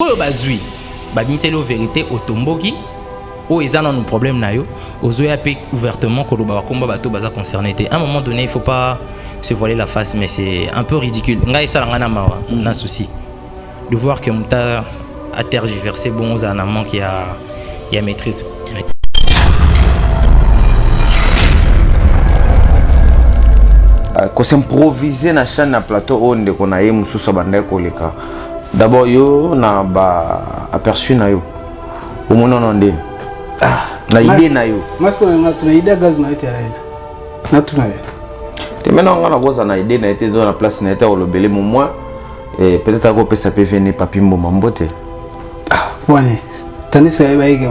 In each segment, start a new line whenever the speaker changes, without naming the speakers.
oyo bazui babimisi la vérité otomboki o eza na nos problèmes na yo ozoya pe ouvertement koloba bakomba bato baza concerné te. À un moment donné il faut pas se voiler la face, mais c'est un peu ridicule. Nga esa nga na mawa na souci de voir que muta a tergiversé bon aux amants qui a maîtrise.
Ko s'improviser na chaîne na plateau onde ko na ye mususu banda koleka. D'abord yo na ba aperçu na yo. Omona nonde. Na idée na yo.
Maso nga tuna idée gaz na été na tuna ye.
Te maintenant nga na goza na idée na été dans la place na été au lobele moi et peut-être à ko pesa pe venir papi mboma mbote.
Wane. Tani sa ba yeke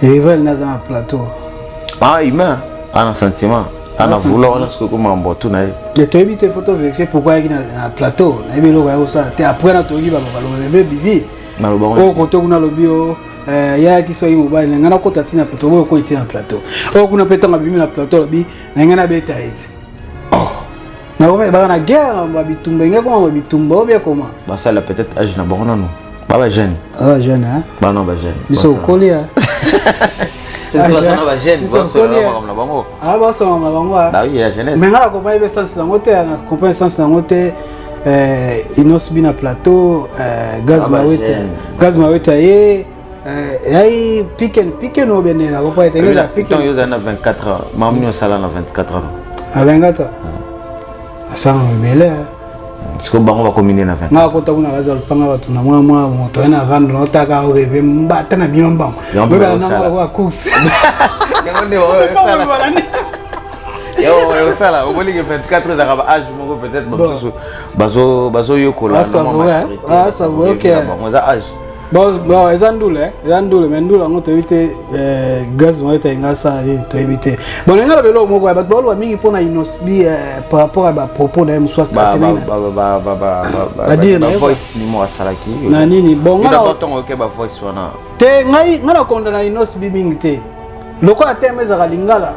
rival na za plateau.
Humain, un sentiment. Ana vouloir on a ce que comme mboto na ye.
De to éviter photo vérifier pourquoi il na plateau. Na yebelo ko ça. Te après na to yiba ba lo bibi.
Na lo bango.
O ko to kuna lobio ya kiso yi mobile nga na kota tina plateau boyo ko itina plateau o kuna peta ngabimi na plateau lobi na nga na beta eti na ba na guerre ba bitumba nga ko ba bitumba o bien comment
ba ça la peut-être âge na bango non ba jeune
jeune hein
ba non ba jeune
biso kolia
ba jeune ba so na bango
ba so na bango
ba oui ya jeunesse
mais nga ko ba be sens na ngote na comprendre sens na ngote inos bina plateau gaz mawete ye ay piquen au Bénin là pas être là
piquen yo na 24 ans mamni sala na 24 ans
à 24 ans ça me belé
ce que bango va combiner na 20
na ko taguna bazal panga watu na mwa moto ena vendre no taka o rebe mbata na biomba beba na kwa course
ngonde o sala yo sala o boli que 24 ans da âge moko peut-être bazo yokola
na ça va OK
bango za âge
bon ezandule mais ndula ngoto éviter gaz mo eta ingasa ali to éviter bon ngala belo moko ba bolo ba mingi pona inosbi par rapport à ba propos na mswa stratégie
ba dire na voice ni mo asalaki
na nini bon ngala
batongo ke ba voice wana
te ngai ngala konda na inosbi mingi te loko atemeza kalingala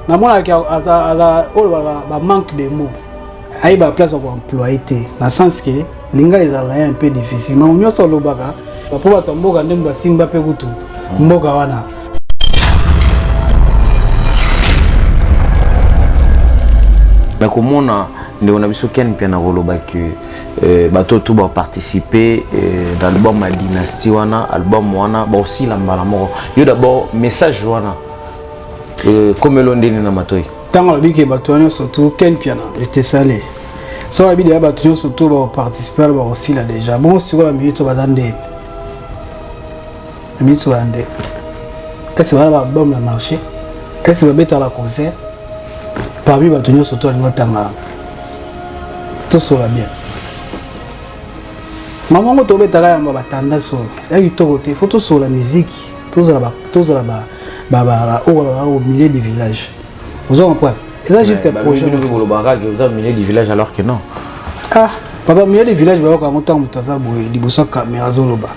na mona ki aza olo ba manque de mots ai ba place pour employer te na sens que lingala ezala un peu difficile mais on yoso lobaka pour bato mboka ndembo basimba pe kutu mboka wana
mais comment on a biso ken pia na koloba que bato tout ba participer dans l'album ma dynastie wana album wana ba aussi la mbala moko yo d'abord message wana comme londeni na matoi
tango la biki bato wana surtout ken pia na j'étais salé so la bidi bato surtout ba participer ba aussi là déjà bon sur la minute ba dande minute ba dande est-ce que va album la marché est-ce que va mettre à la concert parmi bato surtout la tanga tout ça va bien maman ko to betala ya ba tendance ya kitoko te faut tout sur la musique tout ça ba au milieu du village vous en comprenez et ça juste un projet
vous avez milieu du village alors que non
papa milieu du village ba ko ngota mutaza boye liboso caméra zoloba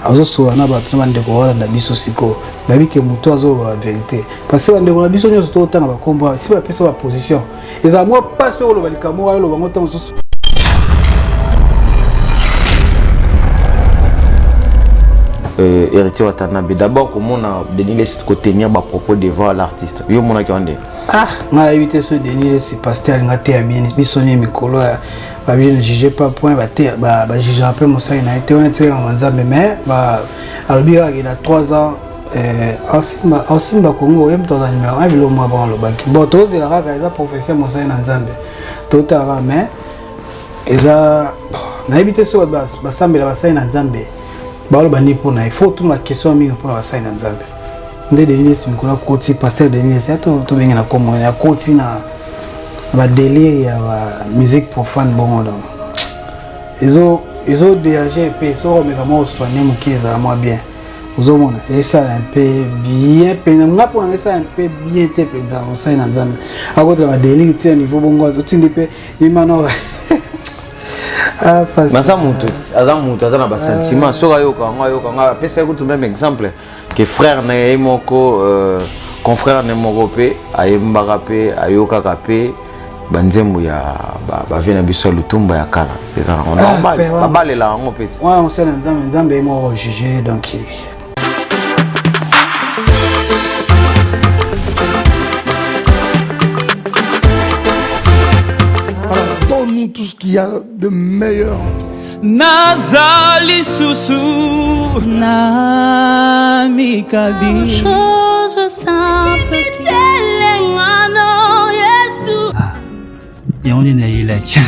azo sola na bato na ndeko wala na biso siko babi ke muto azo la vérité parce que ndeko na biso nyoso to tanga ba komba si ba pesa ba position eza moi pas sur le balkamo wala lo ngota muso
héritier Watanabe d'abord comment on a Denis laisse tenir ba propos devant l'artiste yo mona ki onde
na éviter ce Denis c'est pasteur ngate ya bien bisoni mikolo ba bien juger pas point ba te ba juger un peu mosa ina été honnête en nzambe mais ba albira il a 3 ans Osimba Congo yem dans un numéro 1 bilo moi bon le banki bon tous la raka eza professeur mosa ina nzambe tout à mais eza na éviter ce ba sambela ba sa ina nzambe ba lo bani pona il faut tout ma question mingi pour ba sa ina nzambe nde Denis mikola koti pasteur Denis c'est to benga na komo ya koti na ba délire ya ba musique profane bon donc ils ont dérangé un peu so mais vraiment soigner mon qui est moi bien vous au monde et ça un peu bien penga pour ça un peu bien te penza on ça na nzambe a côté ba délire ti niveau bongo zo tindi pe imano
parce que ça mutu na ba sentiment so yo ka pesa ko tout même exemple que frère na moko confrère na moko pe ayembaka pe ayoka pe banzembo ya bavie na biso ya lutumba ya kala eza normal babalela yango peti
on sait nzambe ye moko juge donc
donne-nous tout ce qu'il y a de meilleur.
Nazali Susu na mikabi chose simple telengano Yesu yoni na ilaki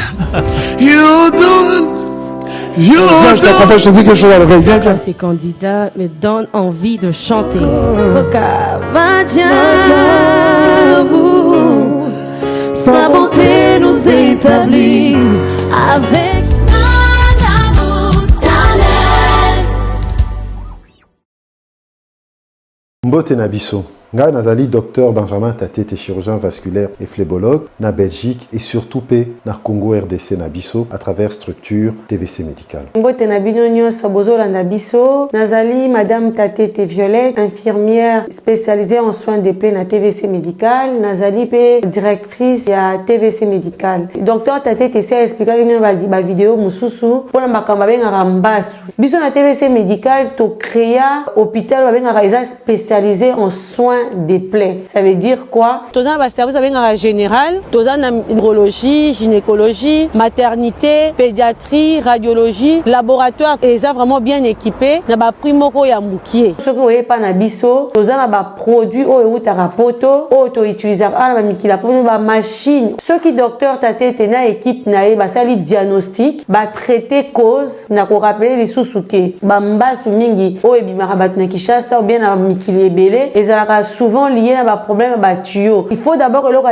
You je te dis quelque chose à l'oreille. Viens.
Ces candidats me donnent envie de chanter. Sa bonté nous établit avec
Mbote Nabiso. Nga nazali docteur Benjamin Tatete, chirurgien vasculaire et phlébologue na Belgique et surtout na Congo RDC Nabiso à travers structure TVC médicale.
Mbote Nabino nyonso bozola Nabiso, nazali madame Tatete Violette, infirmière spécialisée en soins des plaies na TVC médicale, nazali pe directrice ya TVC médicale. Docteur Tatete s'est expliqué que ba vidéo mususu pona makamba bengaka mbasu. Biso na TVC médicale to créa hôpital bengaka eza spécialisé en soins des plaies. Ça veut dire quoi? Tous les services en général, tous les neurologie, gynécologie, maternité, pédiatrie, radiologie, laboratoire, et ça vraiment bien équipé. Na ba primoko ya mukie. Ce que vous voyez pas na biso, tous les produits au tarapoto, auto utiliser na mikila pour ba machine. Ceux qui docteur Tatete na équipe na ba sali diagnostic, ba traiter cause, na ko rappeler les sous-souké. Ba mbasu mingi o ebimaka bat na Kishasa ou bien na mikili ebele, ezalaka souvent lié à un problème à tuyau. Il faut d'abord que l'on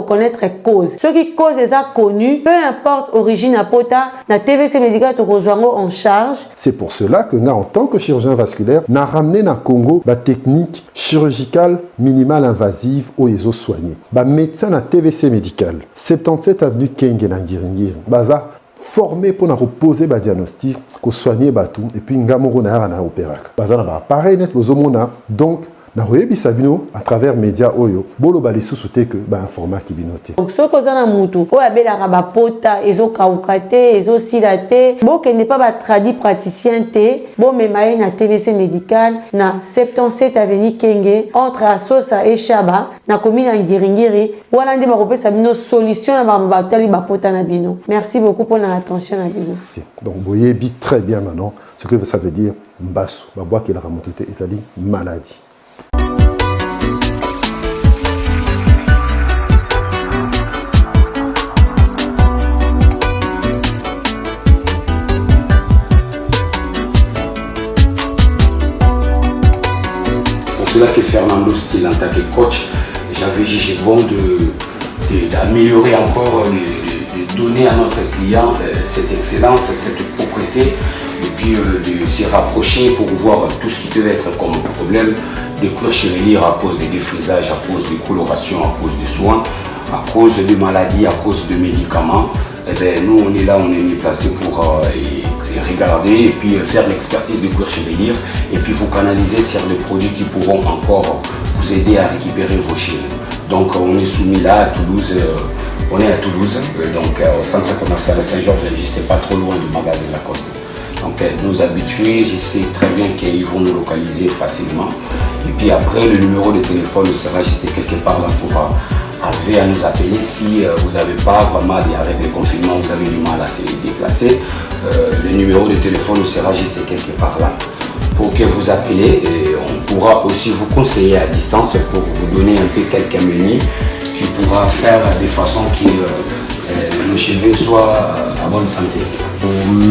connaître les causes. Ce qui cause est connu, peu importe origine à pota, la TVC médicale en charge.
C'est pour cela que en tant que chirurgien vasculaire, n'a ramené na Congo la technique chirurgicale minimale invasive aux ESO soignés. Ba médecin na TVC médicale, 77 avenue Kenge na Ngiringiri. Baza formé pour reposer le diagnostic, pour soigner tout et puis ngamoro na opérer. Baza na appareil net bozomona donc na royebi sabino à travers médias oyo bolo bali sous-souté que ba informa ki binoté.
Donc ce que na mutu o abela ka ba pota ezo kaukate ezo silate bo ke n'est pas ba tradi praticien te bo memaye na TVC médical na 77 avenue Kenge entre Asosa et Chaba na commune Ngiringiri wana ndi ba kopesa bino solution na ba batali ba pota na bino. Merci beaucoup pour l'attention na bino.
Donc boyebi très bien maintenant ce que ça veut dire mbasu ba bois que la ramotute ezali maladie.
C'est là que Fernando Steele, en tant que coach, j'avais jugé bon d'améliorer encore, de donner à notre client cette excellence, cette propreté, et puis de s'y rapprocher pour voir tout ce qui peut être comme problème de cuir chevelu à cause de défrisage, à cause de coloration, à cause de soins, à cause de maladies, à cause de médicaments. Et bien, nous, on est là, on est mis placé pour regarder et puis faire l'expertise de cuir chevelu et puis vous canaliser sur des produits qui pourront encore vous aider à récupérer vos cheveux. Donc, on est soumis là à Toulouse. On est à Toulouse, donc au centre commercial Saint-Georges, juste pas trop loin du magasin Lacoste. Donc, nos habitués, je sais très bien qu'ils vont nous localiser facilement. Et puis après, le numéro de téléphone sera juste quelque part là pour arriver à nous appeler si vous n'avez pas vraiment des arrêts de confinement, vous avez du mal à se déplacer. Le numéro de téléphone sera juste quelque part là pour que vous appelez et on pourra aussi vous conseiller à distance pour vous donner un peu quelques menus qui pourra faire de façon que le cheveu soit à bonne santé.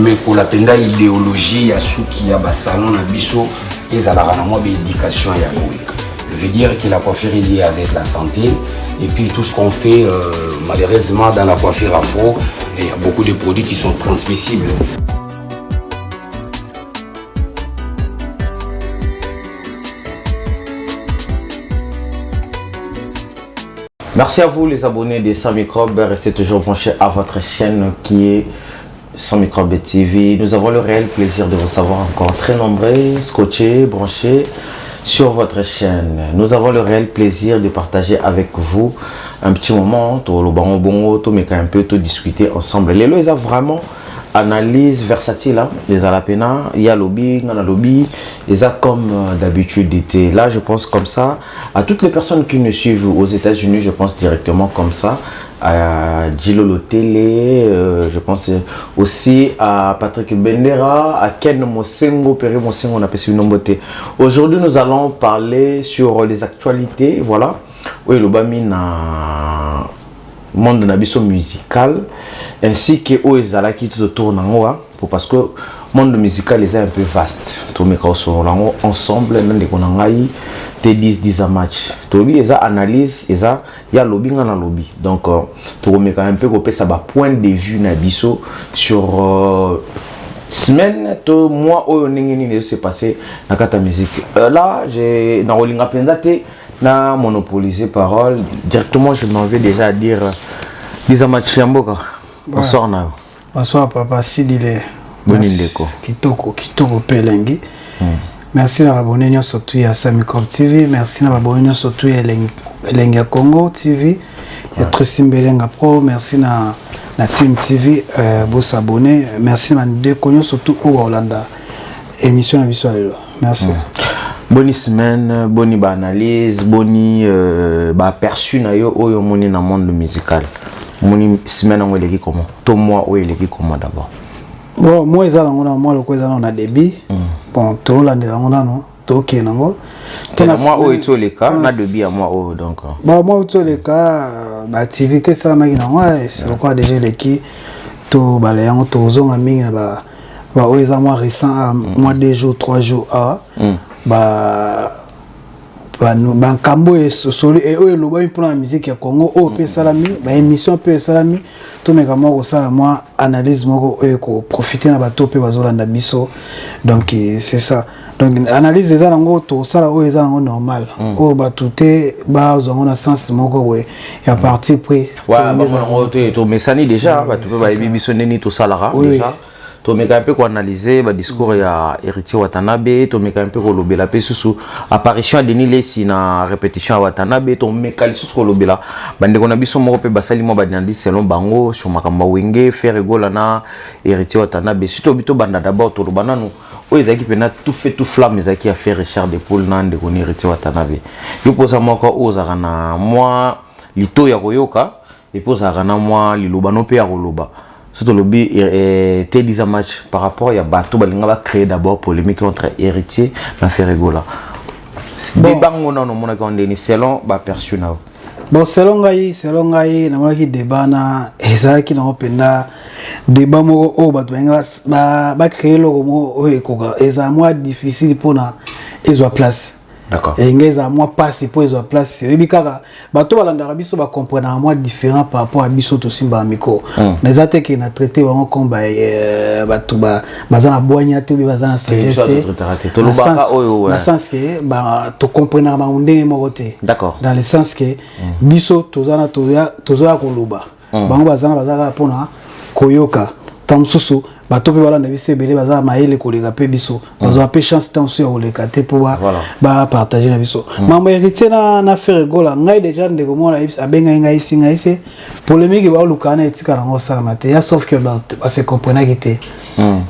Mais pour la penda idéologie, il y a ceux qui a un salon na biso et ça la rana moi d'éducation ya je veux dire que la coiffure est liée avec la santé et puis tout ce qu'on fait malheureusement dans la coiffure afro, il y a beaucoup de produits qui sont transmissibles.
Merci à vous les abonnés des 100 microbes, restez toujours branchés à votre chaîne qui est 100 microbes TV. Nous avons le réel plaisir de vous savoir encore très nombreux, scotchés, branchés sur votre chaîne. Nous avons le réel plaisir de partager avec vous un petit moment, un peu discuter ensemble. Les lois, ils ont vraiment analyse versatile, hein? Les alapena, il y a lobby, il y a lobby, ils ont comme d'habitude été. Là, je pense comme ça, à toutes les personnes qui nous suivent aux États-Unis, je pense directement comme ça, à Gilolo Télé, je pense aussi à Patrick Bendera, à Ken Mosengo, Péré Mosengo, on appelle ça une beauté. Aujourd'hui, nous allons parler sur les actualités, voilà. Oui, le Bamina monde de nabiso musical ainsi que Oezala qui tout autour parce que monde musical est un peu vaste. Tout mes cas ensemble n'ande konangai te 10 match. Tout lui eza analyse eza ya lobby ngana lobby. Donc tout mes cas un peu copier ça ba point de vue nabiso sur semaine to mois oyo ningini ne se passer na kata musique. Là j'ai na rolinga pendate na monopoliser parole directement. Je m'en vais déjà à dire Dizamachamboka. Bonsoir na.
Bonsoir papa Sidile.
Bonindeko.
Kitoko pelengi. Merci na abonné surtout à Samicom TV, merci na abonné surtout à Lenga Congo TV, et Trissim Belenga Pro, merci na Team TV pour s'abonner, merci na deux connus surtout au Hollanda. Émission na biso lelo. Merci.
Bonne semaine, bonne analyse, bonne aperçu na yo oyo moni na monde musical. Moni semaine on eleki comment? Toi moi o eleki comment d'abord?
Bon, moi ezala ngona moi le kweza na débit. Bon, to Hollande ngona no, to kenango.
Tona moi o eto le cas na débit à moi o donc.
Bon, moi eto le cas activité ça maki na moi c'est quoi déjà leki to bale yango to zonga mingi na ba o eza moi récent moi 2 jours 3 jours ba kambo et solo et o lo ba pour la musique ya Congo o pe salami ba émission pe salami to meka moko ça moi analyse moko ko profiter na bato pe bazolanda biso donc c'est ça. Donc analyse eza nango to sala o eza nango normal o ba touté ba zongo na sens moko we ya parti pris
ouais ba to mesani déjà ba to ba biso neni to salara déjà. To meka un peu ko analyser ba discours ya Héritier Watanabe, to meka un peu ko lobela pe susu apparition à Denis Lesi na répétition à Watanabe, to meka lisusu ko lobela bande ko na biso moko pe basali mo ba dindi selon bango sur makamba wenge faire rigola na Héritier Watanabe surtout bito banda d'abord to lobana no o ezaki pena tout fait tout flamme ezaki a faire Richard de Paul nande ko Héritier Watanabe yo posa moko ozaka na moi lito ya koyoka et posa kana moi lilobano pe ya koloba. Surtout le lobby était 10 match par rapport à Bato Balinga va créer d'abord polémique entre Héritier et Ferregola. Débat on a mon accordé selon ba perçu na.
Bon selon ngai na mona ki débat na ezala ki na openda débat moko o bato ba créer logo mo o ekoka ezala moi difficile pour na ezo place.
D'accord.
Et ngeza moi passe pour ezo place. Et bikaka bato balanda biso ba comprendre un moi différent par rapport à biso to simba miko. Les attaques qui na traité vraiment comme bato bazana boanya te bazana sagesse. Dans le sens que ba to comprendre ba ndenge moko te.
D'accord.
Dans le sens que biso tozana tozoya koloba. Bango bazana pona koyoka. Tamsusu bato pe balanda biso belé bazana maele koleka pe biso. Bazo pe chance tansu ya koleka te pour ba partager na biso. Mambo Héritier na faire gola ngai déjà ndeko mona abenga ngai singa ise polémique ba lukana etika na ngosala mate ya sauf que ba se comprendre gité.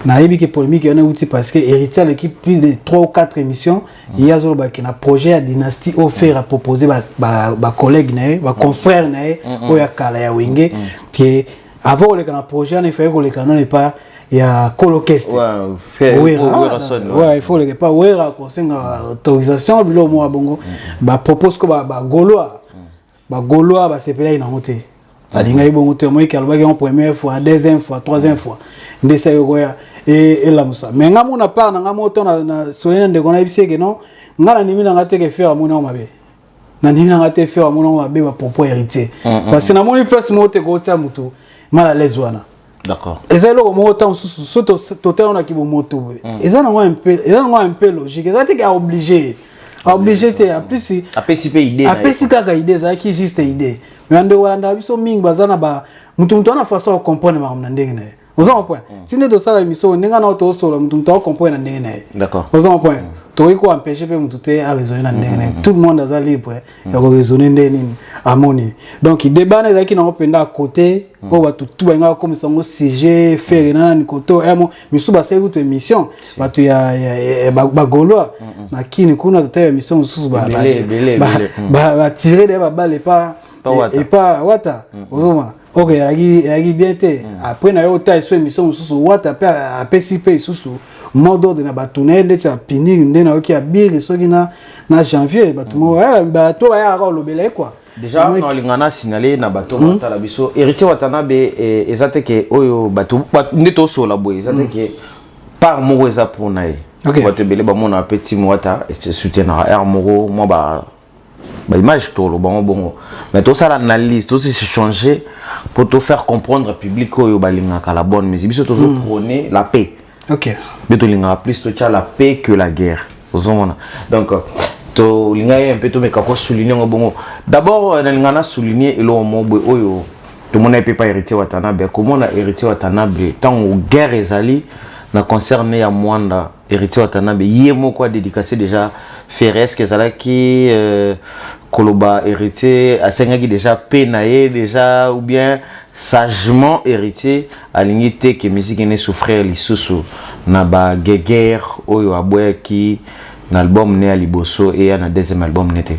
Na yebi que polémique on est outil parce que Héritier l'équipe plus de 3 ou 4 émissions il y a zolo ba ki na projet à dynastie offert à proposer ba collègue na ba confrère na o ya kala ya wenge puis avant le projet il fallait que le canon n'est pas il y a colocast ouais il faut le pas ouais conseil autorisation bilo mo bongo ba propose ko ba goloa ba sepela ina hote alinga ibongo te moi kalba ki en première fois deuxième fois troisième fois ndesa yo ya et la musa mais ngamu na part na ngamu to na solena de kona ibise que non ngala nimi na ngate ke faire mona mabe na nimi na ngate faire mona mabe ba propos Héritier parce que na moni place mo te ko tia mutu mal à l'aise wana.
D'accord.
Et ça le moment temps surtout total on a qui moto. Et ça un peu logique. Ça t'es obligé. Obligé te en plus si
participer idée.
Participer ka idée ça qui juste idée. Mais ande wala biso ming bazana ba mutu na façon comprendre ma ndenge na. Vous avez un point. Si nous avons une émission, nous avons un solo, nous avons compris la ndenge.
D'accord.
Vous avez un point. Tu as empêché de raisonner la ndenge. Tout le monde est libre de raisonner ndenge harmonie. Donc il débat les qui n'ont pas à côté, on va tout comme ça un sujet faire na côté mais sous bas c'est une émission. Bah tu ya gaulois. Na qui ne connaît pas émission sous bah tirer des balles et pas wata. Ok, il y a bien été. Après, il y a eu une émission sous Watt, après, CP sous mode de la bâtonne, de la pini, qui a bien, ceux qui na janvier, bateau, bateau, il y a le belé quoi.
Déjà, on a signalé na bateau, la biso, héritier Watanabe, ezate ke oyo bateau, neto so la boy, ezate ke par moueza pour nae. Ok. Bateau belé, bah mon petit mouata, et soutien à air moro, moi bah image tout le bon mais tout ça l'analyse tout c'est changer pour te faire comprendre au public que balinga la bonne mais il faut toujours prôner la paix. Ok. Mais tu linga plus tu as la paix que la guerre. Donc tu linga un peu tu me kako souligner bon d'abord linga na souligner et le mot oyo tout le monde peut pas hériter Watanabe comment on a hérité Watanabe tant aux guerres ezali na concerné à Mwanda héritier Watanabe yemo quoi dédicacé déjà Ferres que ça qui Koloba héritier a qui déjà penaé déjà ou bien sagement héritier à l'unité que musique ne souffrir les sous na ba guerre oyo aboya qui na album né à Liboso et un deuxième album n'était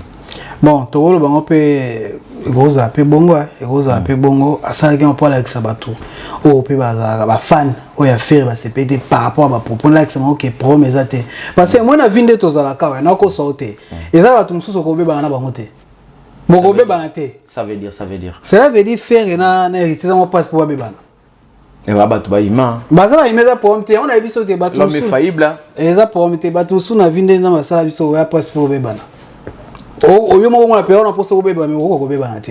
bon to wolo bango pe goza pe bongo goza pe bongo asala ki on parle avec Sabato o pe ba fan o ya faire ba CPT par rapport à ba propos là que c'est moi qui promets ate parce que moi na vinde to zala ka na ko sauter et ça ba tumsuso ko be ba na bango te boko be ba na te
ça veut dire
cela veut dire faire na hériter ça moi passe pour be ba
et va battu ba ima
baza ba imeza pour te on a vu sauter ba
l'homme est faillible
et ça pour te ba tumsu na vinde na masala biso ya passe pour be ba oyo moko na période na poso beba mais oko beba na te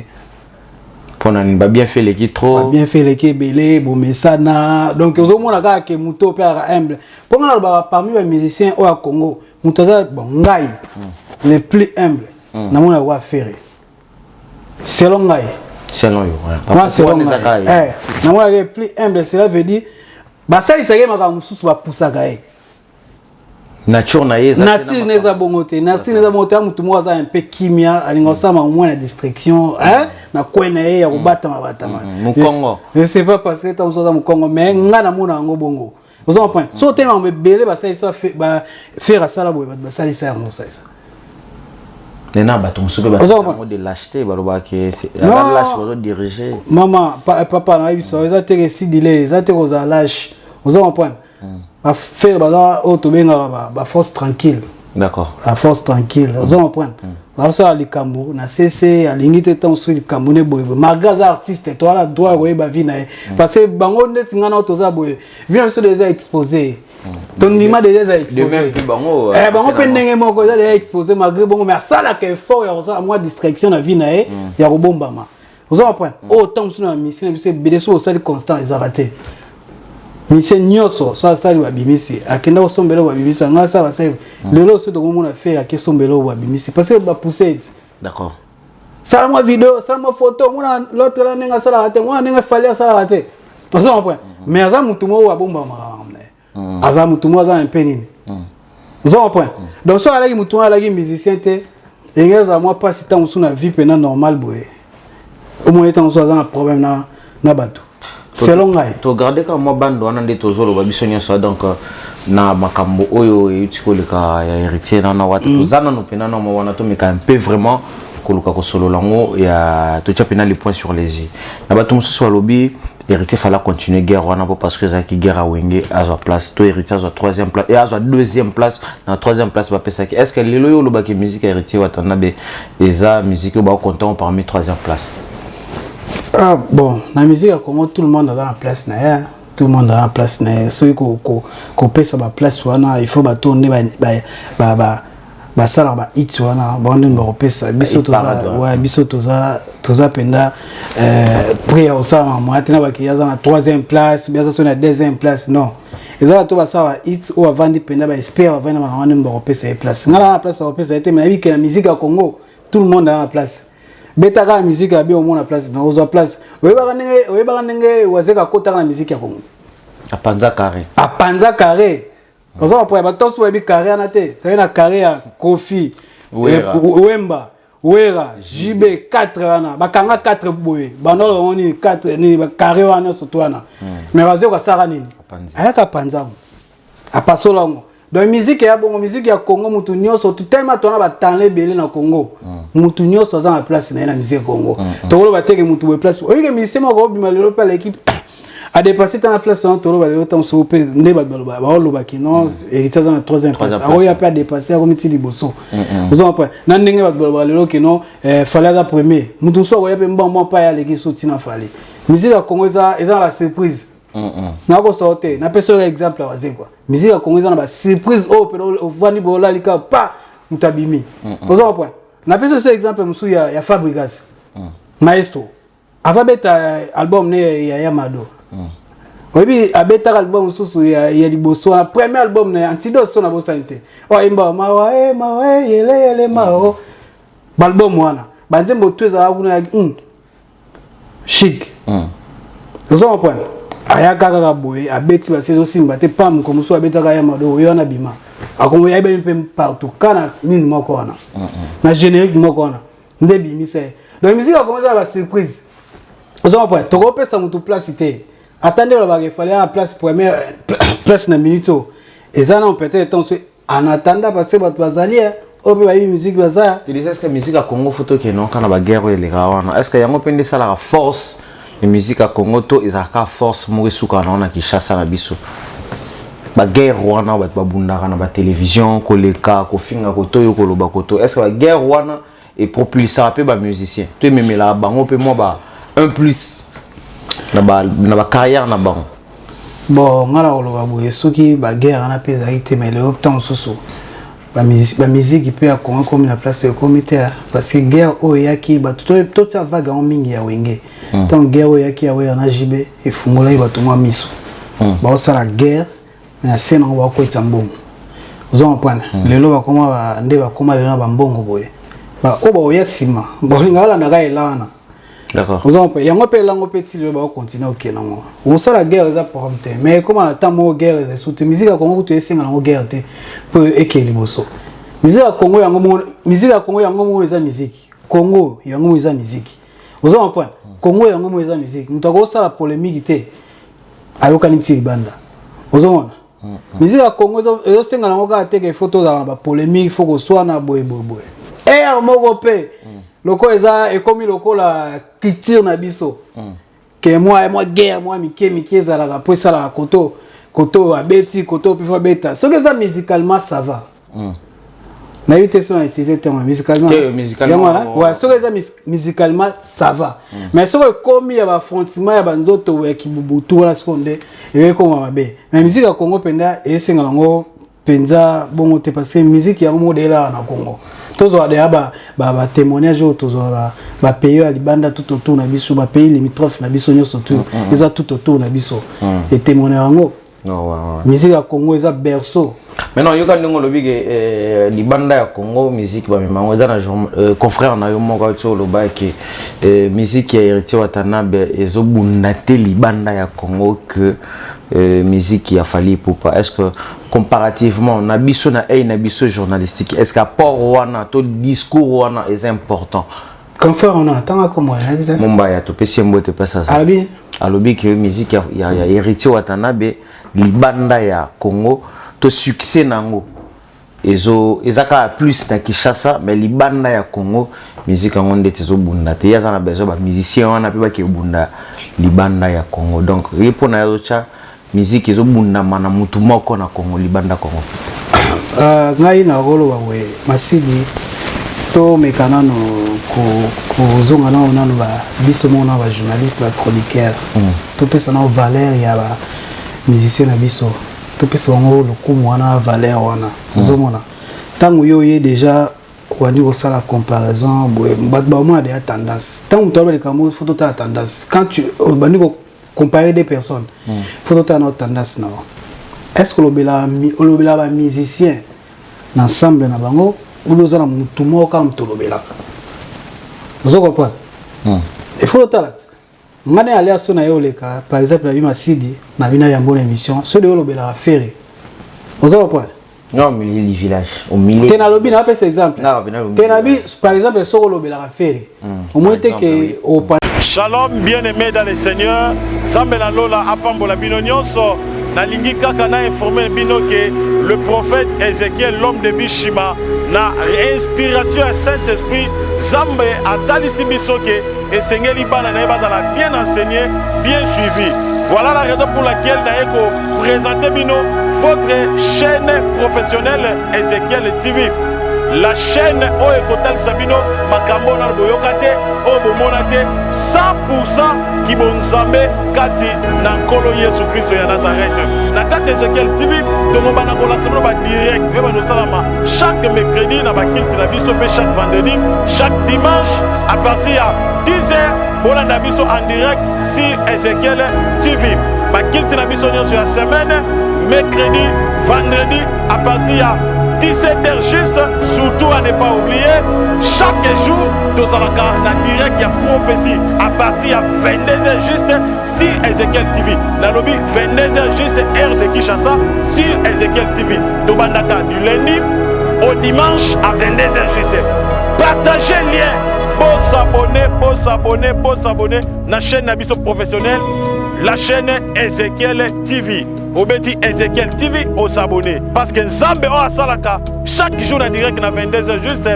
pona ni ba bien fait l'équipe trop
bien fait l'équipe belé bon mesana donc ozo mona ka ke muto pe humble pour na ba parmi les musiciens au Congo mutaza bon ngai les plus humbles na mona wa faire selon ngai
selon yo
moi selon ngai na mona les plus humbles cela veut dire ba sali sage maka mususu ba pusaka
nature na yeza
nature neza bongote nature neza bongote mutu mwa za un peu kimia alingosa ma moins la distraction na kwena ye ya kubata mabata
Mukongo
je sais pas parce que tamso za Mukongo mais ngana mona ngo bongo vous en point so tellement me belé ba ça ba faire ça la boy ba ça li ça mo ça
nena ba tum soupe ba de l'acheter ba roba que la lâche va diriger
maman papa na biso ça te si dilé ça te rosa lâche vous en point à faire la force tranquille.
D'accord.
La force tranquille. Vous en prenez. Ça les Cameroun, na CC, à l'unité temps sur le Camerounais boy. Magasin artiste, toi là doit ouais ba vie na. Parce que bango net ngana otoza boy. Viens sur déjà exposé. Ton image déjà exposé.
De même que bango.
Bango pendenge moko déjà exposé malgré bongo mais ça là que fort ya ça moi distraction na vie na ya robomba ma. Vous en prenez. Autant sur la mission, c'est BDS au salle constant ils arrêté. Mission nyoso so asali wa bimisi akenda osombelo wa bimisi nga sa basebe lelo so to mona faire ake sombelo wa bimisi parce que ba pousser
d'accord
ça moi vidéo ça moi photo mona l'autre là nenga sala raté moi nenga fallait sala raté parce que point mais aza mutu mo wa bomba ma aza mutu mo aza un peu nini zo point donc so ala ki mutu ala ki musicien te engeza moi pas si tant na vie pena normal boy au moins tant so aza un problème na bato selon ngai
to garder ka mo bando wana nde tozolo ba bisonya so donc na makambo oyo utikoleka ya héritier na watu tozana no pena na mo wana to meka un peu vraiment koluka ko solo lango ya to chapena les points sur les i na bato mususu lobby héritier fallait continuer guerre wana parce que zaki guerre a wenge à sa place to héritier à sa troisième place et à sa deuxième place na troisième place ba pesa ki est-ce que lelo yo loba ki musique héritier watanabe eza musique ba content parmi troisième place.
Ah bon, la musique à Congo tout le monde a la place na tout le monde a la place na ceux qui pèse sa place wana il faut ba tourner ba sala ba hit wana ba on ba pèse biso toza ouais biso toza penda près au ça moi tena ba ki yaza na troisième place bien ça na deuxième place non ezala to ba sala hit ou avant de penda ba espère avant na on ba pèse place ngala la place ba pèse été mais avec la musique à Congo tout le monde a la place. Betaka musique a bien au moins la place na ozo place. Oyeba nenge wazeka kota na musique ya Congo.
à Panza carré.
À Panza carré. Parce que après, bah, tous les carrés en athée. Tu as un carré à Kofi, Wemba, Wera, JB 4 ana. Bah, kanga 4 boy. Bah, non, on est 4, ni carré ana sur toi na. Mais vas-y, on va s'arranger. Aya ka Panza. À Pasola. Donc musique ya bon musique ya Congo mutu nyonso tout tellement tona ba tanle belé na Congo. Mutu nyonso za na place na musique Congo. Tolo ba teke mutu be place. Oyi ke musicien mo bima lelo pa l'équipe a dépassé dans la place dans tolo ba lelo tan so pe nde ba ba lo ba ki non héritage dans la troisième place. Oyi a pas dépassé comme ti liboso. Vous en après na ndenge ba lelo ki non fallait la premier. Mutu so oyi pe mbamba pa ya l'équipe so tina fallait. Musique ya Congo eza la surprise. Na ko sorte na personne exemple à waze quoi musique ya Congo na ba surprise au pero vani bola lika pa mutabimi ozo point na personne ce exemple musu ya Fabrigas maestro ava beta album ne ya Yamado obi abeta album musu ya liboso na premier album ne Antidote so na bo santé o imba mawa yele mao album wana banzembo tweza kuna chic ozo point aya kaka boye abeti ba saison simba te pam comme so abeta ka Yamado yo na bima akomo ya ben pem partout kana nini moko wana na générique moko wana nde bimi c'est donc musique a commencé à la surprise ozo après to ko pesa mutu place té attendez la bague fallait en place première place na minuto et ça non peut-être temps en attendant parce que bat bazali o pe ba musique baza
tu disais est-ce que musique à Congo photo que non kana ba guerre les rawana est-ce que yango pende ça la force la musique à Congo to ezaka force mo suka na Kinshasa na biso ba guerre wana ba bundaka na ba télévision koleka ko finga ko toyo ko loba ko to est-ce que la guerre wana et propulser peu ba musicien to même la bango pe mo ba un plus na ba carrière na bango
bon ngala ko loba boye soki ba guerre na pesa ite mais le temps soso ba musique peut à Congo comme la place de comité parce que guerre o yaki ba tout ça vague en mingi ya wenge tant guerre o yaki ya na jibe et fungola ba to mwa miso ba ça la guerre na scène on va ko tsambongo vous en prendre lelo ba koma ba nde ba koma lelo ba mbongo boye ba o ba o yasima ba ngala na ga elana
d'accord
vous en prendre yango pe lango petit le ba continuer au kenango on ça la guerre za prompte mais comment attend mo guerre de sous musique à Congo tu esenga na guerre te pour ekeli boso musique à Congo yango mo eza musique Congo yango mo eza musique vous en prendre Congo yango mo eza musique mutako ça la polémique te ayoka ni banda vous en musique à Congo ezo senga na ngoka teke photo za ba polémique faut que soit na boy et moko pe loko eza ekomi loko la culture na biso que moi guerre moi mike za la po ça la koto abeti koto pe fa beta ce que ça musicalement ça va na yute son a utilisé terme musicalement ouais ce que ça musicalement ça va mais ce que komi ya ba frontiment ya ba nzoto ya kibubutu wala seconde et ko mabe mais musique ya Congo penda et senga ngo penza bongo te parce que musique ya modela na Congo tozo ada ba témoignage tozo ba pays à libanda tout autour na biso ba pays limitrophe na biso nyoso tout eza tout autour na biso et témoignage ngo musique ya Congo eza berceau
maintenant yoka ndongo lobike libanda ya Congo musique ba memango eza na confrère na yo moko to loba ke musique ya Héritier Watanabe ezobundate libanda ya Congo que musique ya Fally Ipupa est-ce que comparativement na biso na biso journalistique est-ce qu'apport wana to discours wana est important
comme faire on attend comme moi
Mumba ya to pesi mbote pesa ça alobi que musique ya Héritier Watanabe libanda ya Congo to succès nango ezaka plus na Kinshasa mais libanda ya Congo musique ngo ndete zo bunda te yaza na bezo ba musicien wana pe ba ke bunda libanda ya Congo donc ripo na yo cha musique ezo bunda mana mutu moko na Congo libanda Congo
ngai na golo bawe masidi to mekanano ko zonga na onano ba biso mona ba journaliste ba chroniqueur to pesa na valeur ya ba musicien na biso to pesa ngo lokumu wana valeur wana zomona tango yo ye déjà wandi ko sala comparaison boye ba moi de tendance tango to ba le kamo photo ta tendance quand tu bandi ko comparer des personnes faut que notre tendance non est-ce que l'obéla ba musicien ensemble na bango ou nous allons mutumo comme to l'obéla vous comprenez il faut que ngane aller à son ayoleka par exemple la bima sidi na bina ya bonne émission ce de lobela affaire vous avez point
non mais le village au milieu
tena lobi na pas exemple tena bi par exemple so lobela affaire au moins que au
Shalom bien-aimé dans le Seigneur Zambela lola apambola bino nyonso na lingi kaka na informer bino que le prophète Ézéchiel l'homme de Bishima na inspiration à Saint-Esprit Zambe atalisi biso ke esengeli bana na bazala bien enseigné bien suivi. Voilà la raison pour laquelle naeko présenter bino votre chaîne professionnelle Ézéchiel TV. La chaîne Oekotal Sabino Makambo na Boyokate Obomonate 100% qui bonzambe kati na nkolo Yesu Kristo ya Nazareth. Na kati Ézéchiel TV donc bana ko lancer ba direct et ba no salama chaque mercredi na ba kilte na biso pe chaque vendredi, chaque dimanche à partir de 10h bolanda biso en direct sur Ézéchiel TV. Ba kilte na biso nyonso ya semaine mercredi, vendredi à partir de 17h juste, surtout à ne pas oublier, chaque jour, nous allons en direct, il y a prophétie à partir de 22h juste sur Ézéchiel TV. Dans le 22h juste, heure de Kinshasa sur Ézéchiel TV. Nous allons du lundi au dimanche à 22h juste. Partagez le lien, pour s'abonner à la chaîne Nabiso professionnelle, la chaîne Ézéchiel TV. Obeti Ézéchiel TV aux s'abonner parce que Nzambe o asalaka chaque jour en direct à 22h juste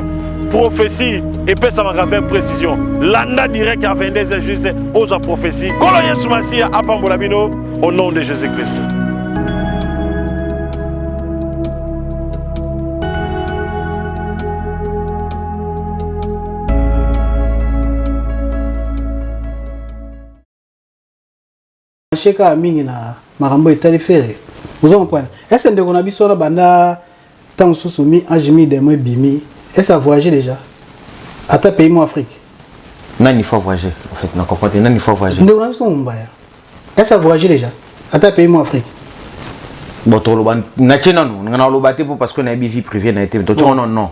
prophétie et peut ça avec précision landa direct à 22h juste aux prophéties Kolo Yesu Masia apambola bino au nom de Jésus-Christ.
Cheka mingi na marambo etali fere vous en comprenez est-ce que on a biso na banda tant susumi ajimi de moi bimi est-ce à voyager déjà à ta pays moi Afrique
nani faut voyager en fait na comprendre nani faut voyager
ndeko na biso mbaya est-ce à voyager déjà à ta pays moi Afrique
bon to loba na chena no ngana loba te parce que na vie privée na été to non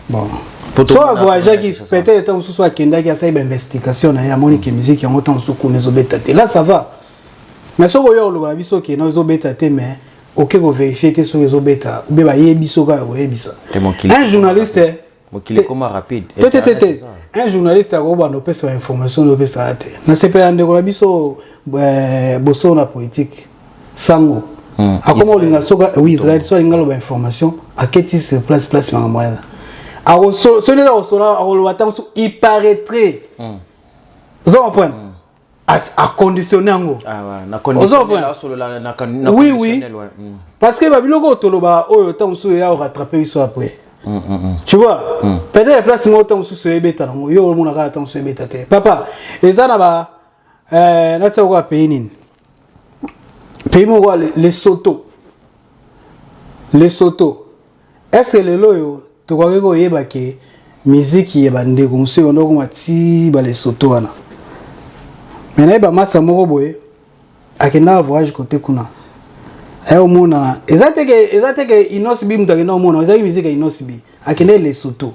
bon so à voyager qui peut-être tant susu akenda qui a ça investigation na ya monique musique en autant susu konezo betate là ça va. Mais si vous avez un biso qui est dans les bêta, mais ok, vous vérifiez sur les bêta, ou bien un journaliste,
rapide.
Un journaliste a une information de ça. Na c'est pas un de biso bosso na politique. Sango. A comment on a soga oui Israël soit une information à quel titre place en moyen. A ce n'est pas cela on le attend il paraîtrait. Vous comprenez? À conditionner ngo
na conditionner
oui parce que babiloko toloba oyo tant sou ya rattraper isso après tu vois peut-être place ngo tant sou ebeta ngo yo mona ka tant sou ebeta te papa ezana ba na tsawa pays nini pays mo les Soto est-ce que le loyo to kwa ko yeba ke musique yeba ndeko muso ndoko mati ba les Soto wana. Mais là, massa moko boye akenda voyage côté kuna ayo mona ezate ke inosibi mutakenda mona ezaki musique inosibi akenda les Soto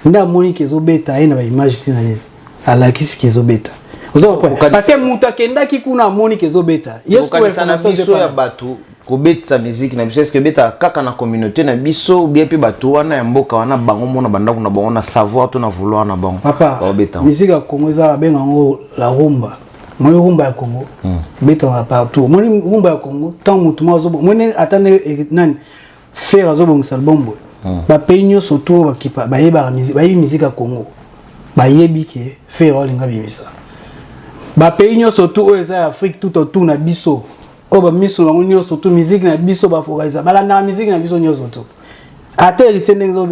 nda moni kezo beta ina ba image tina yele alakisi kezo beta ozo parce que mutakenda ki kuna moni kezo beta
yes ko information ya batu ko beta musique na biso est-ce que beta kaka na communauté na biso ou bien pe batu wana ya mboka wana bango mona banda kuna bango na savoir to na vouloir na bango
papa musique ya Congo za benga ngo la rumba moi rumba ya Congo beta partout moi rumba ya Congo tant mutu mazo moi atane nani faire azo bongisa album ba peño surtout ba kipa ba yeba musique ya Congo ba yebi ke faire olinga bimisa ba peño surtout o eza Afrique tout autour na biso o ba miso bango nyonso surtout musique na biso ba focaliser bala na musique na biso nyonso surtout ata litende zo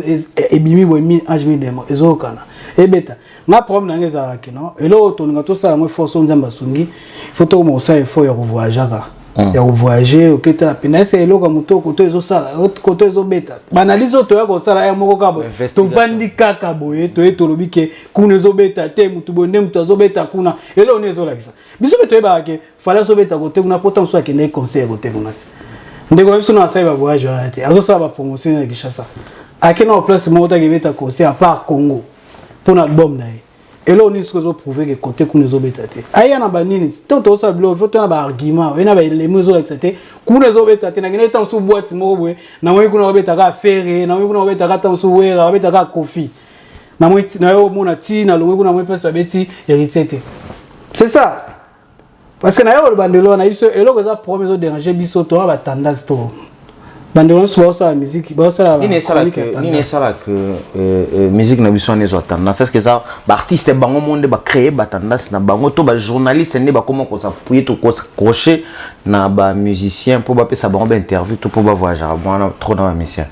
ebimi bo mi ajmi demo ezokana ebeta na problème na ngeza kino elo to nga to sala mo force nzamba sungi faut mo sa effort ya voyager ya voyager oketa na pena c'est elo ka moto koto ezo sala koto ezo beta banalize to ya ko sala ya moko kabo to vandi kaka boye to etolobi ke kuna ezo beta te mutu bonde mutu ezo beta kuna elo ne ezo lakisa biso beto eba ke fala so beta kote kuna pourtant so akende conseil kote kuna ndeko biso na sa ba voyage na te azo sala ba promotion na Kinshasa akena place mo ta ke beta conseil à part Congo pour l'album na et là on est sur prouver que côté qu'on les obétate aya na banini tant to ça blo faut na ba argument et na ba les mozo etc qu'on les obétate na ngene tant sous boîte mo boy na mo kuna obétaka ferre na mo kuna obétaka tant sous wera obétaka coffee na mo na yo mona ti na lo kuna mo place beti hérité c'est ça parce que na yo le bandelo na biso et là que ça promet de déranger biso to ba tendance to bandelo so ça la musique ba ça la
ni ça que musique na biso ne zo tendance c'est ce que ça ba artiste bango monde ba créer ba tendance na bango to ba journaliste ne ba comment ko s'appuyer to ko s'accrocher na ba musicien pour ba pesa bango ba interview to pour ba voyager bon trop dans la mission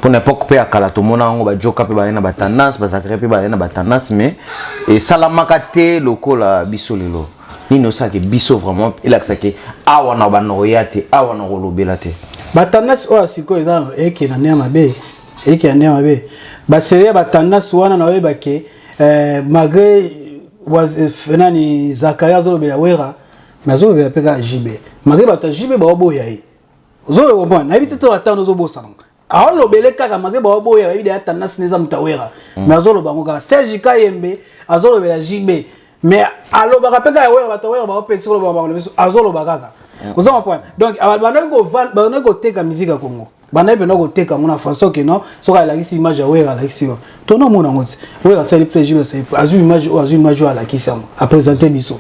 pour n'importe quoi kala to mona ngo ba joka pe ba na ba tendance ba sacré pe ba na ba tendance mais et salamaka te lokola biso lelo ni no ça que biso vraiment il a que ça que awana ba no yate awana ko lobela te
batandasi oyo siko eza eke na ndenge mabe eke ya ndenge mabe baseria batandasi wana na oyebake malgré nani Zakaria azolobela wera mais azolobela mpe kaka jibe malgré bato ya jibe baoboya ye ozoyo comprendre nayebi te to atano ozobosana aolobele kaka malgré baoboya bayebi de atandasi neza moto awera mais azoloba ngo kaka Serge Kayembe azolobela jibe mais alobaka mpe kaka wera bato awera baopekisi koloba bango biso azoloba kaka. Vous comprenez? Donc, on a côté la musique à Congo. On a côté comme on a fait ça que non, sur la image à ouais à la question. Tout le monde a dit, ouais, ça les plaisir, c'est une image à la question à présenter biso.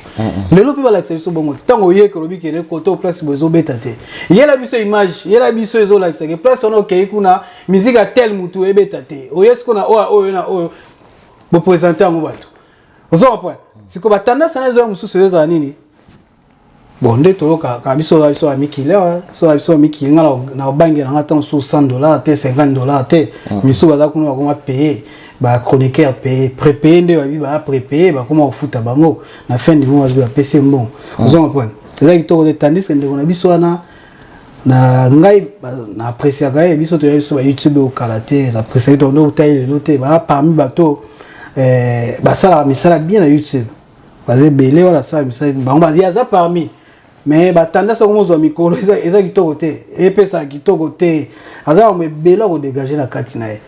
Le lot peut pas l'accepter bon. Tant qu'on y est que le but est côté place besoin bétate. Il y a la biso image, il y a la biso iso là c'est que place on a OK kuna musique à tel mutu et bétate. O est-ce qu'on a pour présenter en bateau. Vous comprenez? C'est que ba tendance à les hommes sous ces années. Bon, nde toloka kabiso biso amikile so biso amikile na bangi na ngata so $100 te $50 te miso baza kuna bakoma payer ba chroniqueur payer prépayer nde ba prépayer ba koma ofuta bango na fin du mois ba PC bon vous comprenez c'est qui toko de tandis que ndeko na biso na ngai na apprécier ngai biso to biso ba YouTube au karaté na apprécier to ndo taille loté ba parmi bato ba sala misala bien na YouTube parce que belé wala ça misala ba baza parmi mais ba tendance comme zo mikolo eza kitoko te epesa kitoko te aza me bela ko dégager na kati na ye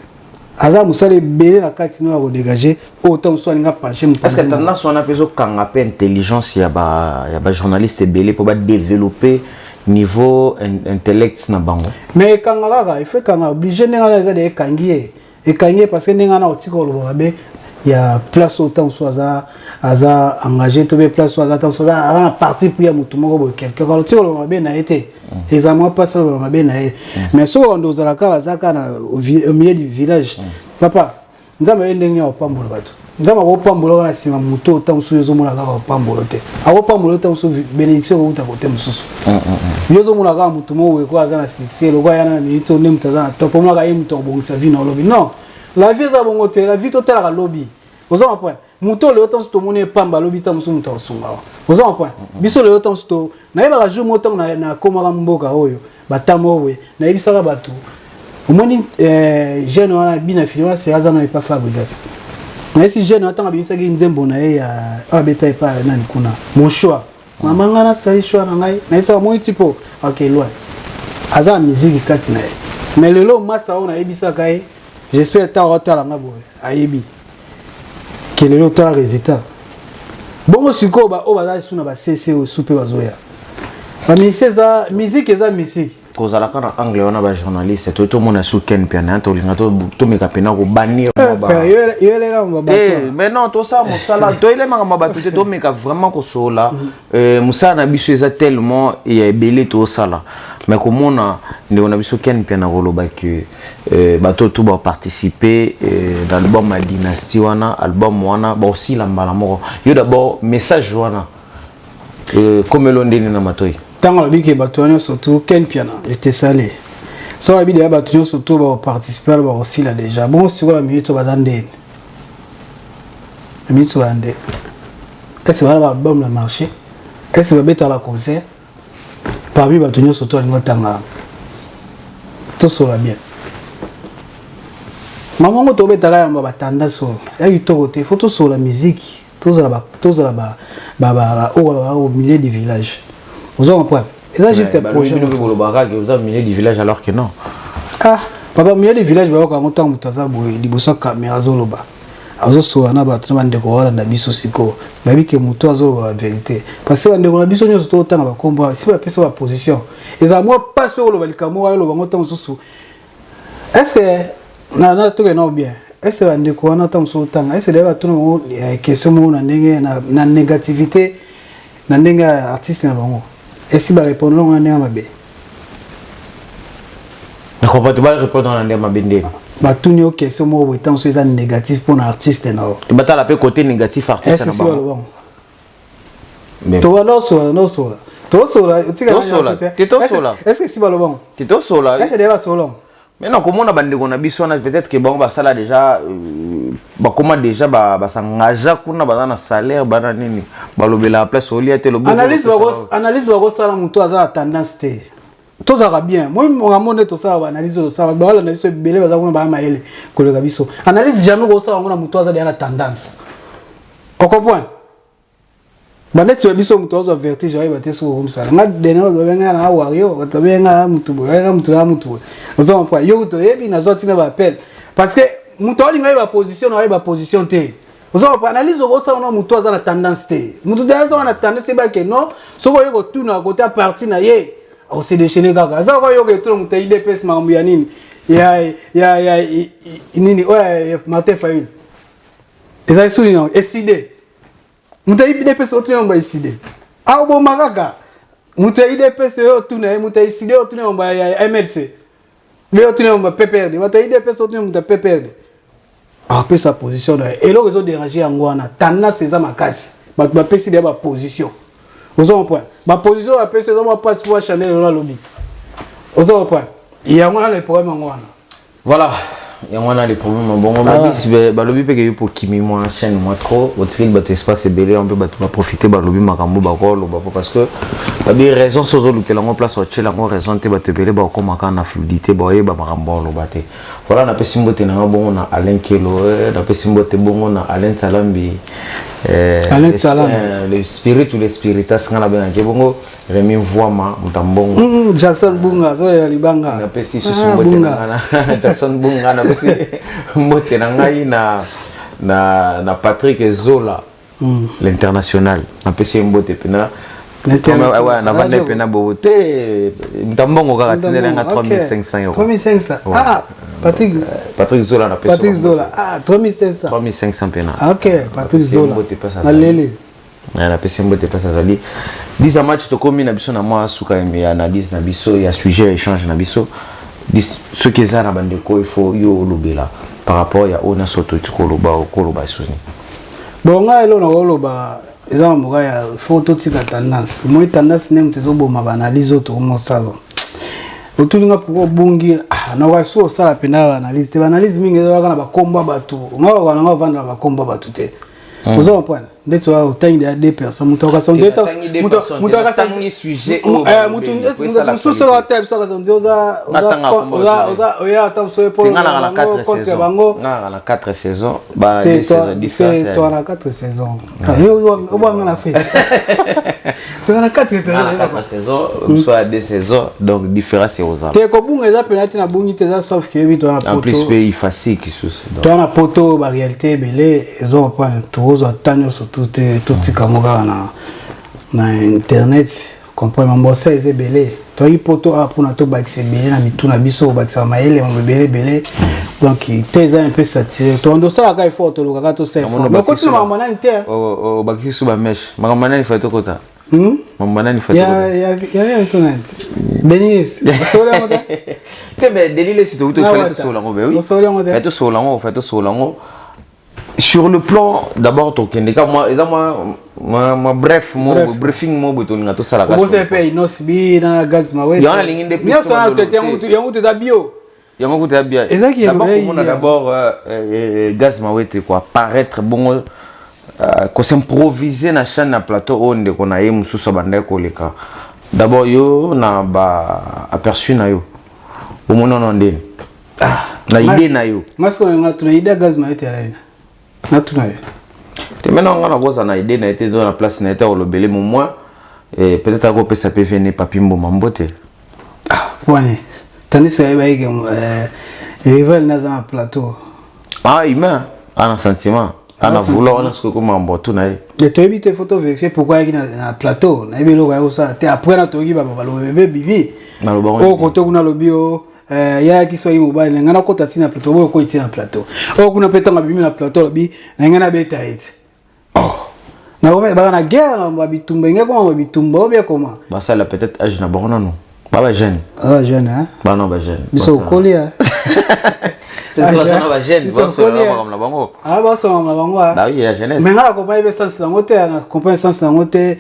aza musale bela na kati na ko dégager autant soit nga pencher mu
parce que tendance on a besoin quand on intelligence ya ba journaliste belé pour ba développer niveau intellect na bango
mais quand ngaka il faut quand obligé nga eza de kangier parce que nga na otiko lo babe ya place autant soit aza engagé to be place soit attends soit à partie pour ya mutu moko quelqu'un quand tu le mabe na été examen pas ça le mabe na mais so on doza la kala zaka na au milieu du village papa nzamba ndenge ya opambola bato nzamba opambola na sima mutu autant so yozo mona kaka opambola te opambola autant so bénédiction ko uta côté mususu yozo mona kaka mutu mo ko aza na succès lo kwa yana ni to ne mutaza na top mona ka yimuto bongisa vie na lobi non la vie za bongote la vie totale la lobby vous en point muto le temps to mone pamba lobby tam so muto sunga vous en point biso le temps to na yeba jour moto na komara mboka oyo batamo we na yebisaka bato omoni jeune wana bina filima c'est azana pas fabrigas na si jeune atanga bimisa ki nzembo na ye ya abeta pa nani kuna mon choix mama ngana sai choix na ngai na isa mo tipo OK loin aza musique kati na ye mais le lo massa ona yebisaka ye j'espère ta rota nga boy ayebi quel est l'autre résultat bon siko ba o baza suna ba CC o soupe bazoya ba musique eza musique
kozala kana anglais on a ba journaliste to mona sous ken piana to linga to meka pena ko bannir ba
yele ngamba ba
mais non to ça musala to ile manga ba to meka vraiment ko sola musala na biso eza tellement et belé to sala mais comment on a biso ken piana roloba que bato tout ba participer dans l'album ma dynastie wana album wana ba aussi la mbala moko yo d'abord message wana comme l'ondine na matoi
tant la biki bato surtout ken piana j'étais salé sur la vidéo bato surtout ba participer ba aussi là déjà bon sur la minute ba zande la minute ba zande est-ce va l'album la marché est-ce va mettre la concert parmi bato surtout à ngotanga tout sera bien maman ko to betala yamba batanda so ya kitoko te faut tout sur la musique tous là bas au milieu du village vous en comprenez c'est juste un projet
vous au milieu du village alors que non
ah papa au milieu du village ba ko ngota mutaza boy liboso caméra zoloba azosola na bato na bandeko wana na biso siko babi ke moto azoloba la vérité parce que bandeko na biso nyonso totanga bakombo si bapesa ba position eza mwa pasi oloba likambo oyo oloba ngo ntango mosusu est-ce na toke na bien est-ce bandeko wana ntango mosusu otanga est-ce daya batuna bango question moko na ndenge na négativité na ndenge artiste na bango est-ce barépondre longo na ndenge mabe
na comprends pas répondre na ndenge mabe ndenge
batuni o question moko boye ntango mosusu eza négatif mpo na artiste na yo
batala mpe côté négatif artiste na bango
tosola est-ce que si balobongo
titosola
est-ce que basolongo
maintenant comment na bandeko na biso na peut-être que bango basala déjà bakoma déjà basangaja kuna baza na salaire bana nini balobela la place olia te lobo
analyse bakosala moto aza na tendance te tozala bien moi mongamone tosala baanalyse tosala bawala na biso ebele baza kuna baya mayele koleka biso analyse jamais kosala ngo na moto aza deya na tendance okomprendre bandeti wa biso moto azwa vertige ayeba te soko komsala nga dene ozobenga na wario otobenga mutu boyenga mutu na mutu ozo mpwa yo toyebi nazwa tina ba appel parce que moto alinga yeba position na yeba position te ozo mpwa analyse okosala na moto aza na tendance te moto deya aza na tendance ba ke non soko yeko tuna côté parti na ye o se déchaîner kaka aza ko yo ke tuna moto IDPS makambo ya nini ya nini oya Martin Fayulu eza isuli na SID muta IDPS otune mba iside a bo magaga muta IDPS otune muta iside otune mba ya MLC be otune mba PPRD muta IDPS otune muta PPRD a pe sa position là et lo rezo déranger yango wana tanna seza makasi ba pesi de ba position ozo point ba position ba pesi zo ma passe pour Chanel na lobby ozo point yango na le problème yango wana
voilà il y a les problèmes bon on va dire bah lobby peut pour kimi moi chaîne moi trop au tir de espace belé on peut profiter bah lobby makambo ba rolo parce que bah des raisons sur le que la place au chela on raison te ba te belé bah comme quand na fluidité bah ba makambo lo baté voilà na pe simbote na bon on a Alain Kelo na pe simbote bon on a Alain Salambi
Alain Salam
le spirit ou les spiritas ngala ben ke bongo Remi Voima mutambongo
Jackson Bunga zo ya libanga
na pe si simbote na Jackson Bunga na mbote na ngai na Patrick Zola l'international na pesi mbote pena l'international na vande pena bote mtambongo kaka tinela nga 3500 euros
3500 ah Patrick Zola na pesi
Patrick
Zola ah
3500 pena
OK Patrick Zola na lele
na pesi mbote pesa zali 10 match to komi na biso na moi suka ya analyse na biso ya sujet échange na biso ce qui est à la bande il faut yo lobela par rapport à ona soto tukoloba okoloba soni
bon nga elo na koloba eza mboka ya photo tika tendance moi tendance nem tezo boma ba analyse auto mo salo otulinga pour bungi na waso sala pena analyse te analyse mingi eza kana ba komba batu nga wana nga vendre ba komba batu te vous en point ndetso au temps de deux personnes mutoka sonzeta mutoka
tangi sujet
mutoka suso la table ça ça oza oya tam so pour
na 4 saisons ba des saisons différentes
toi na 4 saisons yo obanga na fait toi na 4
saisons soit des saisons donc différents c'est aux
te ko bunga eza penalty na bungi te za sauf que oui toi na poto
en plus pays facile qui sous
toi na poto ba réalité belé ils ont pas toujours attendre sur tout kamoka na internet comprendre mbosa eze belé toi il poto a pour na to ba belé na mitu na biso ba sa maele mo belé donc il était un peu satisfait toi ndo ça ka effort to lokaka to c'est mais quand tu m'as manani te
o ba kisu ba mesh manani fa to kota manani fa to
ya sonat Denis sola moto
te be Denis si to fait sola ngo be oui fait sola ngo sur le plan d'abord tokendeka moi bref mon briefing mo botolinga to sala ka
ko se pe no sibi na gaz mawe
yana linginde
plus ni sala tete yangu te da bio
d'abord gaz mawe te quoi paraître bon ko s'improviser na chaîne na plateau onde ko na yemu suso bande ko leka d'abord yo na ba aperçu na yo au moment non ndeni na idée na yo
maso nga tuna idée gaz mawe te ala natuna
te maintenant on a goza na idée na été dans la place na été au lobelé mon moi et peut-être à couper ça peut venir papimbo mambote
pone tani ça va rival na za plateau
ah humain un sentiment. On a voulu, on a ce que comment on tout naï.
De te éviter photo vérifier pourquoi il y a un plateau. Na ibe lo ga ça. Te après na togi ba ba lo bébé bibi.
Na lo ba.
O koto kuna lo bio ya ki so yi mobile ngana kota tina plateau bo ko tina plateau. O kuna petanga bibi na plateau bi na ngana beta it. Oh. Na ba na guerre ba bitumba ngé comment ba bitumba bien comment.
Ba ça là peut-être âge na bon non. Ba jeune.
Ah jeune hein.
Ba non ba jeune.
Biso kolia.
Ah oui, la jeunesse.
Mais la compagnie sens la montée, la compagnie sens la montée,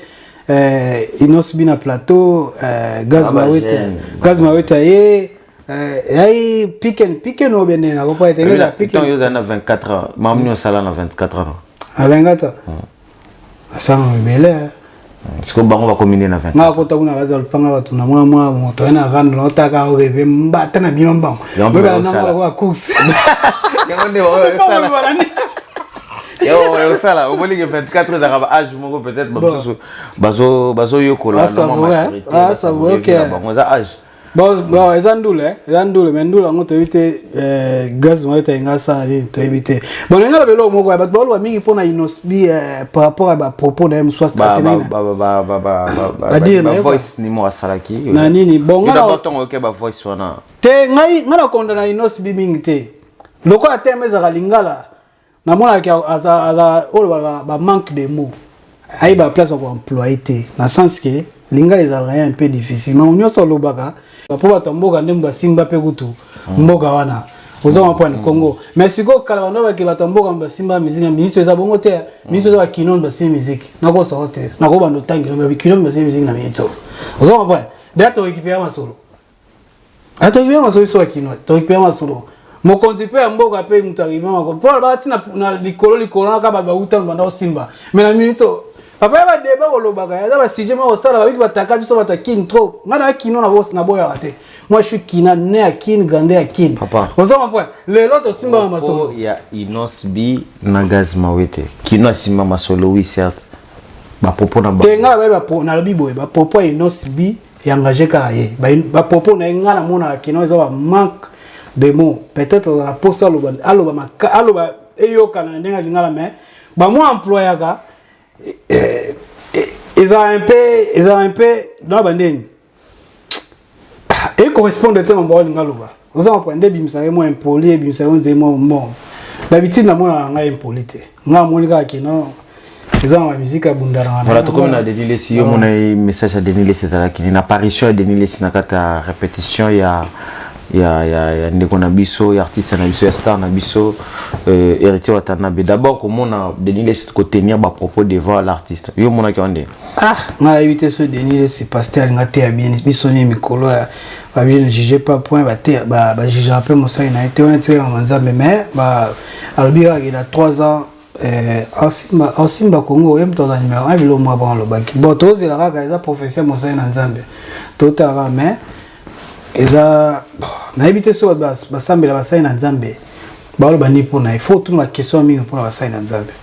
inos bina plateau, gaz maweta et piquen au bien la compagnie la
piquen. Ils ont 24 ans, mamie sala na 24 ans.
À 24 ans. Ça me belé.
Est-ce que on va combiner na 20?
Na kota kuna baza lupanga batu na mwa moto ena rando na otaka oreve mbata na biomba. Beba na ngala kwa course.
Yangonde sala. Yo sala, au moins 24 ans à âge moko peut-être bazo yokola
na maturité. Ah ça va OK.
Bon âge.
Bon ezandule mendula ngoto éviter gaz mo eta ngasa ali to éviter. Bon ngala belo moko ba bolo mingi pona inosbi par rapport à ba propos na mswa stratégie.
Ba voice ni mo asalaki.
Na nini bon ngala
d'abord ton OK ba voice wana.
Te ngai ngala konda na inosbi mingi te. Loko atemeza kalingala. Na mona ki aza olo ba manque de mots. Aïe ba place pour employer te. Na sens que lingala ezala un peu difficile. Mais on nyoso lobaka pour batomboka ndemba simba pe kutu mboka wana ozo mpo ni Congo mais siko kala bando ba ki batomboka mba simba musique ministre eza bongo te ministre eza kinon ba simba musique nako sa hotel nako bando tangi ba kinon ba simba musique na ministre ozo mpo dato équipe masolo ato équipe masolo so kinon to équipe masolo mo kontipe mboka pe mutariba mako pour ba tina na likolo ka ba utango bando simba mais na ministre papa ba débat ko lobaka ya ba sije ma osala ba biki bataka biso batakin trop ngana kino na boss na boya raté moi je suis kina né à kin grande à kin
papa
ozo point le lot simba masolo
ya inosbi na gaz mawete kino simba masolo oui certes ba popo na ba
tenga ba po na lobi boye ba popo inosbi ya engagé ka ye ba popo na ngana mona kino eza ba manque de mots peut-être dans la poste aloba eyoka na ndenga lingala mais ba mo employé ka ils ont un peu dans la bandine et correspondent à mon bon ngaloba vous en prenez bimsa moi impoli bimsa on dit moi d'habitude na moi nga impoli te nga monika kino ils ont la musique à bundara
voilà tout comme on a Denis Lessi mon message à Denis Lessi ça qui une apparition à Denis Lessi na kata répétition il y a ndeko na biso artiste na biso star na biso héritier watanabe d'abord comment on a Denis Lessi ko tenir ba propos devant l'artiste yo mona ki onde
na éviter ce Denis Lessi pasteur ngate ya bien biso ni mikolo ba bien juger pas point ba te ba juger un peu mosa ina été honnête en manzambe mais ba albira il a 3 ans Simba Congo yem to za numéro 1 bilo mo ba lo baki bo to zela ka eza professeur mosa ina nzambe totala mais eza na éviter so ba sambela ba saina nzambe ba lo bani pona il faut tout ma question mingi pona ba saina nzambe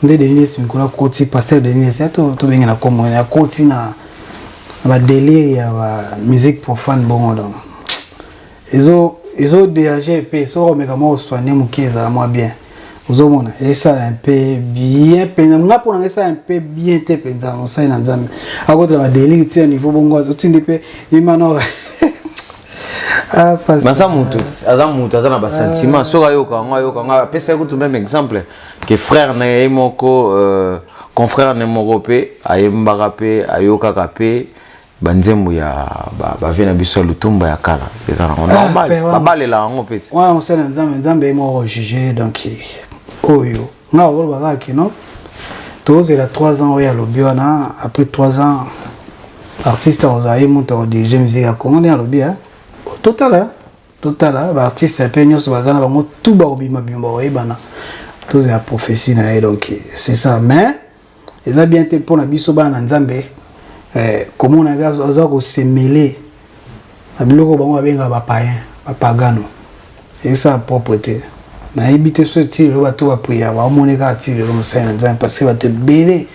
nde Denis Lessi mikolo koti pasteur Denis Lessi to benga na komo ya koti na ba délire ya ba musique profane bongo donc ils ont dérangé pe so mega mo soigner mukeza moi bien vous au monde et ça un peu bien penza nga pona ça un peu bien te penza on saina nzambe akotra ba délire ti niveau bongo otindi pe imano
parce que ça monte na ba sentiment so yoka pesa ko tout même exemple que frère na moko confrère na moko pe ayembaka pe ayoka ka pe banzembo ya ba vena biso lutumba ya kala eza normal ba balela ngo pe
ouais on sait nzambe mo juger donc oyo nga wolo ba ki non toze la 3 ans oya lobiona après 3 ans artiste ozaye monto diriger musique ya Congo ya lobi total ba artiste pe nyos bazana bango tout ba obima bimba oyebana toze la prophétie na donc c'est ça mais ils a bien été pour na biso bana nzambe comment on a gaz ko se mêler na biloko bango benga ba païen ba pagano et ça propreté na éviter ce tir ba to ba prière ba monika tir le mosana nzambe parce que ba te belé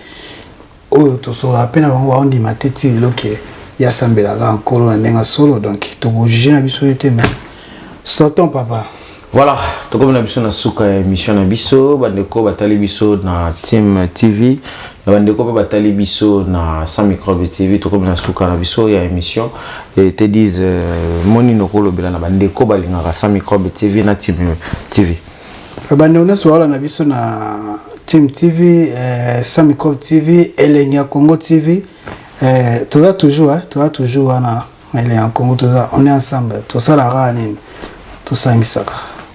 oyo to so apena bango on dit mateti loke ya sambela ga nkolo na ndenga solo donc to juger na biso ete mais sortons papa
Voilà, comme on a besoin de souka émission na biso, bandeko batali biso na Team TV, bandeko batali biso na Sans Microbe TV, to comme na souka na biso ya émission et te disent moni no kolo bela na bandeko balingaka Sans Microbe TV na Team TV.
Bandeko so wala na biso na Team TV, Sans Microbe TV, Elenia Congo TV, toujours na Elenia Congo, on est ensemble, tout ça la rane, tout ça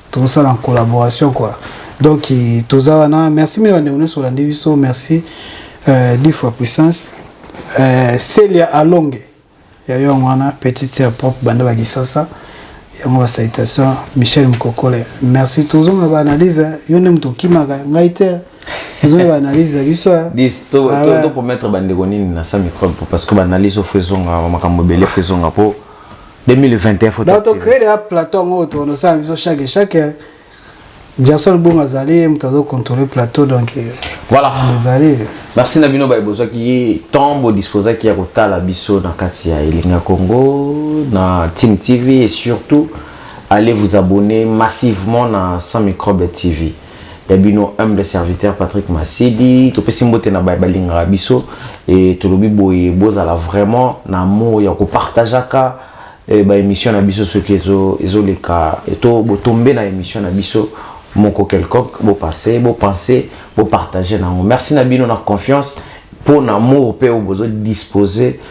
tout ça en collaboration quoi. Donc tout ça merci mille bandeko sur la division, merci 10 fois puissance. Célia Alonge, ya yo mwana petite sœur propre bande ba kisasa. Ya mo salutation Michel Mkokole. Merci toujours ma analyse, yo ne mto kimaka ngaite. Ils ont analyse biso.
To pour mettre bandeko nini na Sans Microbe parce que analyse faisons makambo belé faisons pour 2021 faut
donc créer des plateaux autour de ça chaque Jason Boumazali mtazo contrôler plateau donc
voilà merci Nabino Baibozo qui tombe disposer qui a kotala biso na kati ya Elenia Congo na Team TV et surtout allez vous abonner massivement na Sans Microbe TV. Yabino humble serviteur Patrick Massidi to pesimbote na balinga biso et to lobi boye bozala vraiment na amour ya ko partageaka ba émission na biso ce que ezoleka et to botomber na émission na biso moko quelconque bo passer bo penser bo partager na merci na bino na confiance pour na amour pe o bozo disposer